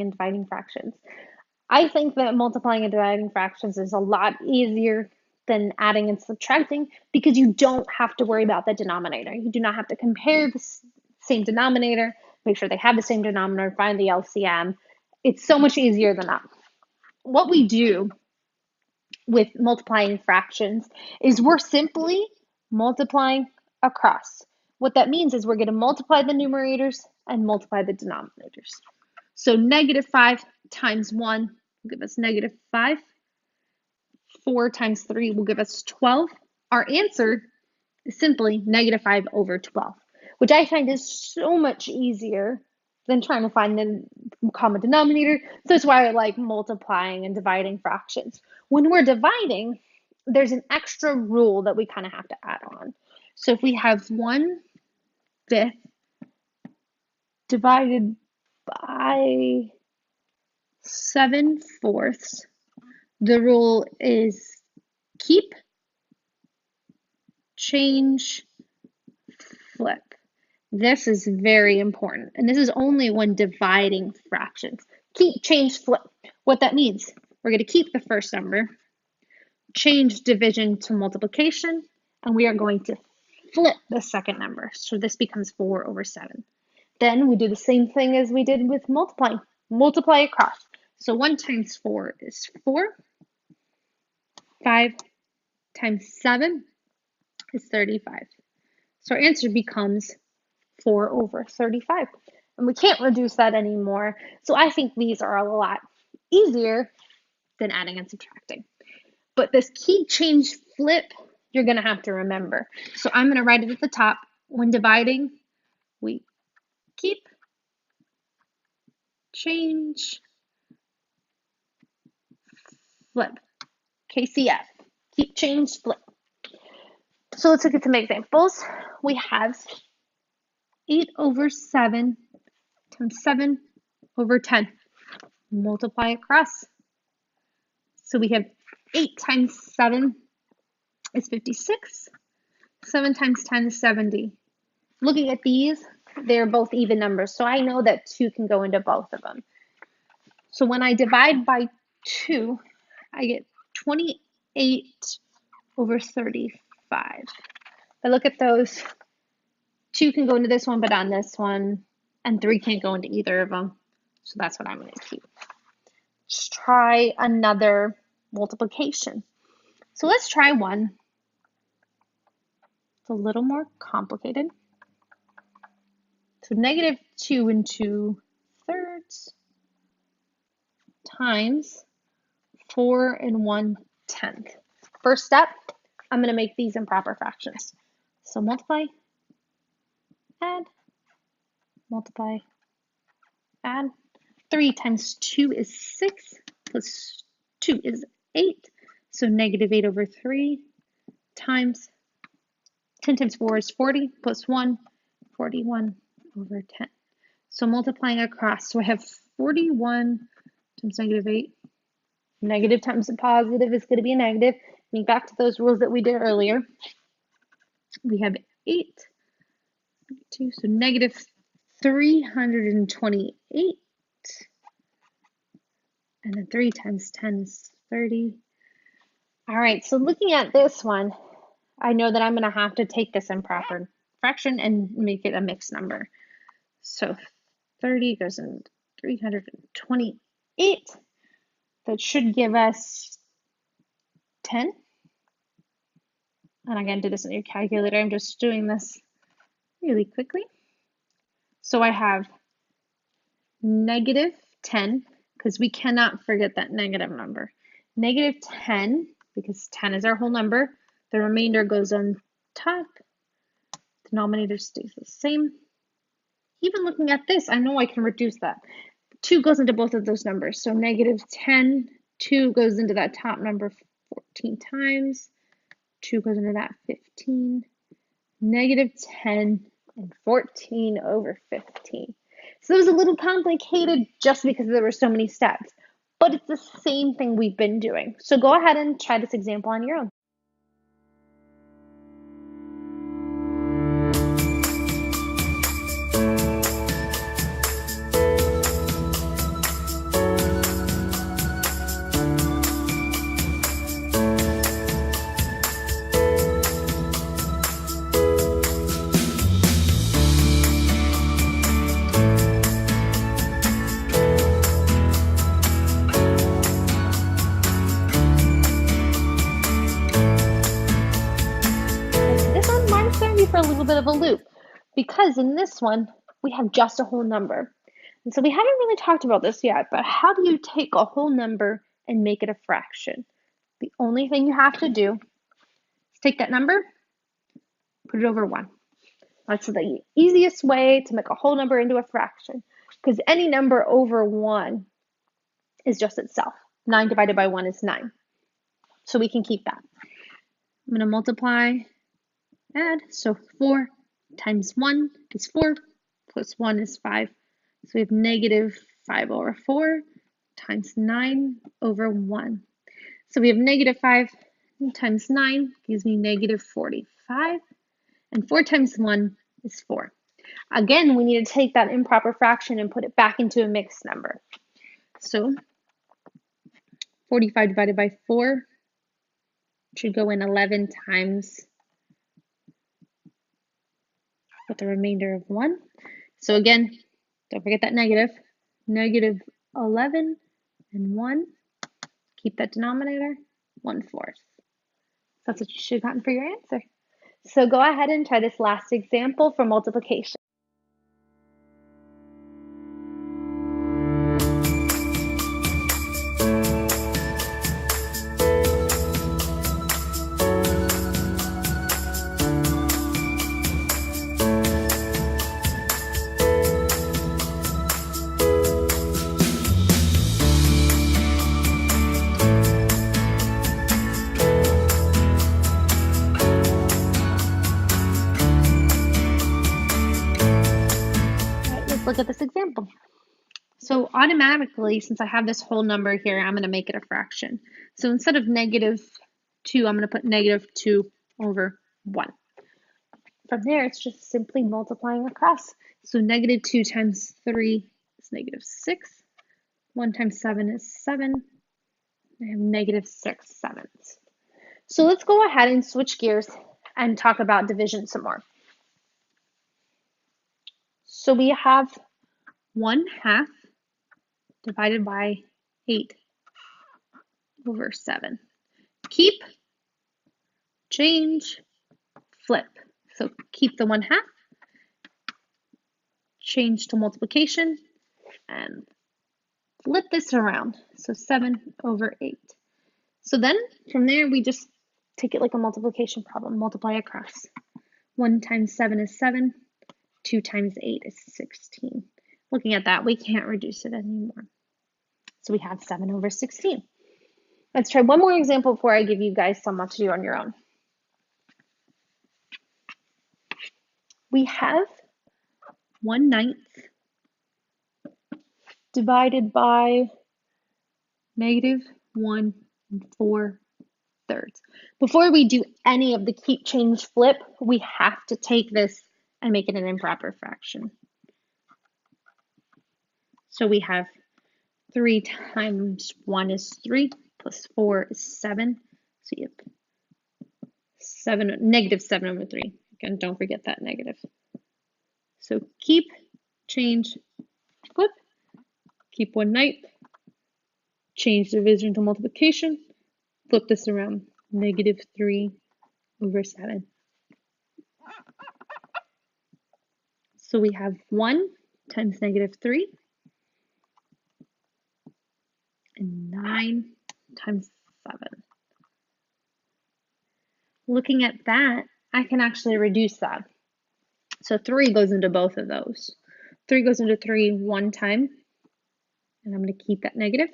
multiplying and dividing fractions. I think that multiplying and dividing fractions is a lot easier than adding and subtracting because you don't have to worry about the denominator. You do not have to compare the same denominator, make sure they have the same denominator, find the LCM. It's so much easier than that. What we do with multiplying fractions is we're simply multiplying across. What that means is we're going to multiply the numerators and multiply the denominators. So negative 5 times 1 will give us negative 5. 4 times 3 will give us 12. Our answer is simply negative 5 over 12, which I find is so much easier than trying to find the common denominator. So that's why I like multiplying and dividing fractions. When we're dividing, there's an extra rule that we kind of have to add on. So if we have 1/5 divided by 7/4, the rule is keep, change, flip. This is very important, and this is only when dividing fractions. Keep, change, flip. What that means, we're going to keep the first number, change division to multiplication, and we are going to flip the second number. So this becomes 4 over 7. Then we do the same thing as we did with multiplying. Multiply across. So 1 times 4 is 4. 5 times 7 is 35. So our answer becomes 4 over 35. And we can't reduce that anymore. So I think these are a lot easier than adding and subtracting. But this keep, change, flip, you're going to have to remember. So I'm going to write it at the top. When dividing, we keep, change, flip. KCF. Keep, change, flip. So let's look at some examples. We have 8 over 7 times 7 over 10. Multiply across. So we have 8 times 7 is 56. 7 times 10 is 70. Looking at these, they're both even numbers. So I know that 2 can go into both of them. So when I divide by 2, I get 28 over 35. If I look at those, 2 can go into this one, but on this one, and 3 can't go into either of them. So that's what I'm going to keep. Let's try another multiplication. So let's try one. It's a little more complicated. So negative 2 and 2/3 times 4 and 1/10. First step, I'm going to make these in proper fractions. So multiply, add, multiply, add. 3 times 2 is 6, plus 2 is 8. So negative 8 over 3 times 10 times 4 is 40, plus 1, 41 over 10. So multiplying across, so I have 41 times negative 8. Negative times a positive is going to be a negative. Think back to those rules that we did earlier. We have 8, 2, so negative 328. And then 3 times 10 is 30. All right, so looking at this one, I know that I'm going to have to take this in proper fraction and make it a mixed number. So 30 goes in 328. That should give us 10. And again, do this in your calculator. I'm just doing this really quickly. So I have negative 10, because we cannot forget that negative number. Negative 10, because 10 is our whole number. The remainder goes on top. Denominator stays the same. Even looking at this, I know I can reduce that. 2 goes into both of those numbers. So negative 10, 2 goes into that top number 14 times. 2 goes into that 15. Negative 10 and 14 over 15. So it was a little complicated just because there were so many steps. But it's the same thing we've been doing. So go ahead and try this example on your own. little bit of a loop because in this one, we have just a whole number. And so we haven't really talked about this yet, but how do you take a whole number and make it a fraction? The only thing you have to do is take that number, put it over 1. That's the easiest way to make a whole number into a fraction because any number over 1 is just itself. 9 divided by 1 is 9. So we can keep that. I'm going to multiply, add. So 4 times 1 is 4, plus 1 is 5. So we have negative 5 over 4 times 9 over 1. So we have negative 5 times 9 gives me negative 45. And 4 times 1 is 4. Again, we need to take that improper fraction and put it back into a mixed number. So 45 divided by 4 should go in 11 times with the remainder of 1. So again, don't forget that negative. Negative 11 and 1. Keep that denominator, 1/4. That's what you should have gotten for your answer. So go ahead and try this last example for multiplication. Look at this example. So automatically, since I have this whole number here, I'm going to make it a fraction. So instead of negative 2, I'm going to put negative 2 over 1. From there, it's just simply multiplying across. So negative 2 times 3 is negative 6. 1 times 7 is 7. I have negative 6 sevenths. So let's go ahead and switch gears and talk about division some more. So we have 1/2 divided by 8 over 7. Keep, change, flip. So keep the 1/2, change to multiplication, and flip this around. So 7 over 8. So then from there, we just take it like a multiplication problem, multiply across. 1 times 7 is 7. 2 times 8 is 16. Looking at that, we can't reduce it anymore. So we have 7 over 16. Let's try one more example before I give you guys some to do on your own. We have 1/9 divided by negative 1 4/3. Before we do any of the keep, change, flip, we have to take this and make it an improper fraction. So we have 3 times 1 is 3, plus 4 is 7. So you have negative 7 over 3. Again, don't forget that negative. So keep, change, flip, keep 1/9, change division to multiplication, flip this around, negative 3 over 7. So we have 1 times negative 3, and 9 times 7. Looking at that, I can actually reduce that. So 3 goes into both of those. 3 goes into 3 one time, and I'm going to keep that negative.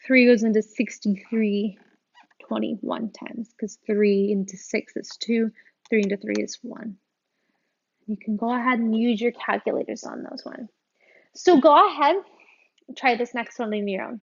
3 goes into 63 21 times, because 3 into 6 is 2, 3 into 3 is 1. You can go ahead and use your calculators on those ones. So go ahead and try this next one on your own.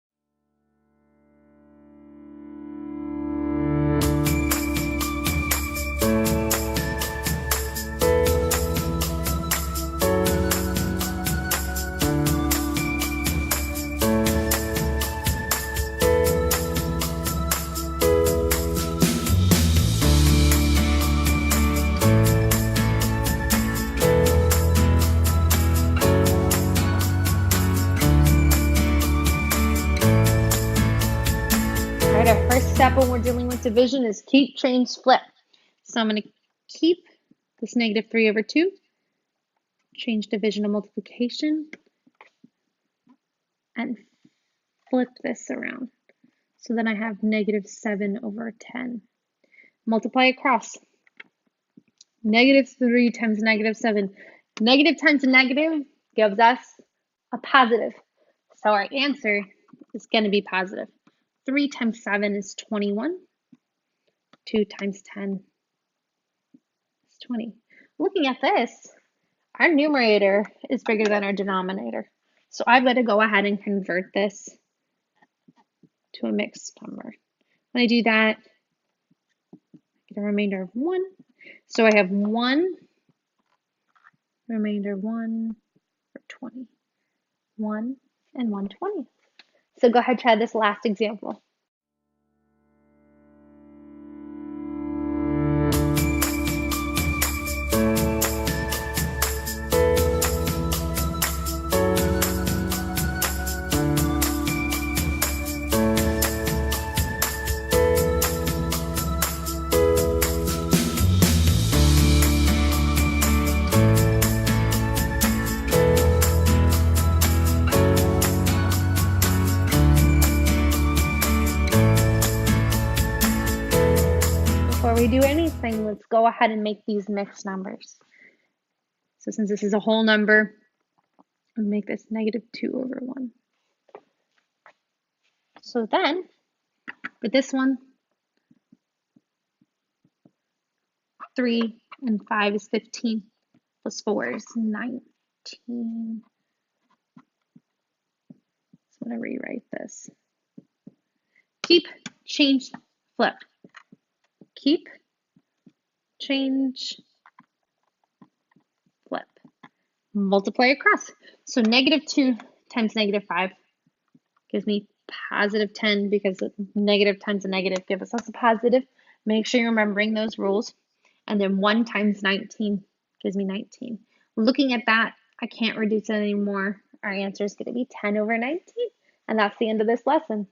Our first step when we're dealing with division is keep, change, flip. So I'm going to keep this negative 3 over 2, change division to multiplication, and flip this around. So then I have negative 7 over 10. Multiply across. Negative 3 times negative 7. Negative times a negative gives us a positive. So our answer is going to be positive. 3 times 7 is 21. 2 times 10 is 20. Looking at this, our numerator is bigger than our denominator. So I've got to go ahead and convert this to a mixed number. When I do that, I get a remainder of 1. So I have 1, remainder 1 for 20. 1 and 120. So go ahead, try this last example. Before we do anything, let's go ahead and make these mixed numbers. So since this is a whole number, I'll make this negative 2 over 1. So then, for this one, 3 and 5 is 15, plus 4 is 19. So I'm going to rewrite this. Keep, change, flip. Keep, change, flip. Multiply across. So negative 2 times negative 5 gives me positive 10 because negative times a negative gives us a positive. Make sure you're remembering those rules. And then 1 times 19 gives me 19. Looking at that, I can't reduce it anymore. Our answer is going to be 10 over 19. And that's the end of this lesson.